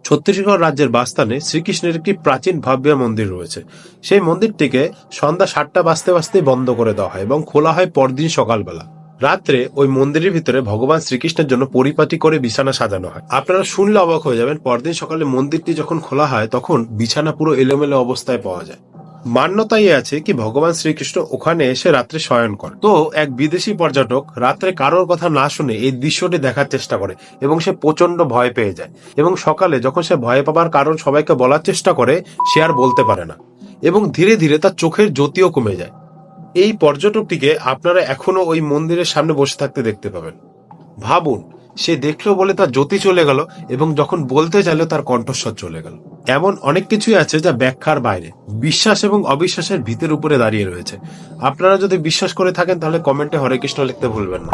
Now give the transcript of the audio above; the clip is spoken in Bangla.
ছত্তিশগড় রাজ্যের বাস্তানে শ্রীকৃষ্ণের একটি প্রাচীন ভব্য মন্দির রয়েছে। সেই মন্দিরটিকে সন্ধ্যা 7টা বাজতে বাজতেই বন্ধ করে দেওয়া হয় এবং খোলা হয় পরদিন সকালবেলা। রাত্রে ওই মন্দিরের ভিতরে ভগবান শ্রীকৃষ্ণের জন্য পরিপাটি করে বিছানা সাজানো হয়। আপনারা শুনলে অবাক হয়ে যাবেন, পরদিন সকালে মন্দিরটি যখন খোলা হয় তখন বিছানা পুরো এলোমেলো অবস্থায় পাওয়া যায়। মান্যতাই আছে কি ভগবান শ্রীকৃষ্ণ ওখানে এসে রাত্রে শয়ন করে। তো এক বিদেশি পর্যটক রাত্রে কারোর কথা না শুনে এই দৃশ্যটি দেখার চেষ্টা করে এবং সে প্রচন্ড ভয় পেয়ে যায়, এবং সকালে যখন সে ভয় পাবার কারণ সবাইকে বলার চেষ্টা করে, সে আর বলতে পারে না এবং ধীরে ধীরে তার চোখের জ্যোতিও কমে যায়। এই পর্যটকটিকে আপনারা এখনো ওই মন্দিরের সামনে বসে থাকতে দেখতে পাবেন। ভাবুন, সে দেখলো বলে তার জ্যোতি চলে গেল এবং যখন বলতে চাইলো তার কণ্ঠস্বর চলে গেল। এমন অনেক কিছুই আছে যা ব্যাখ্যার বাইরে, বিশ্বাস এবং অবিশ্বাসের ভিতের উপরে দাঁড়িয়ে রয়েছে। আপনারা যদি বিশ্বাস করে থাকেন তাহলে কমেন্টে হরে কৃষ্ণ লিখতে ভুলবেন না।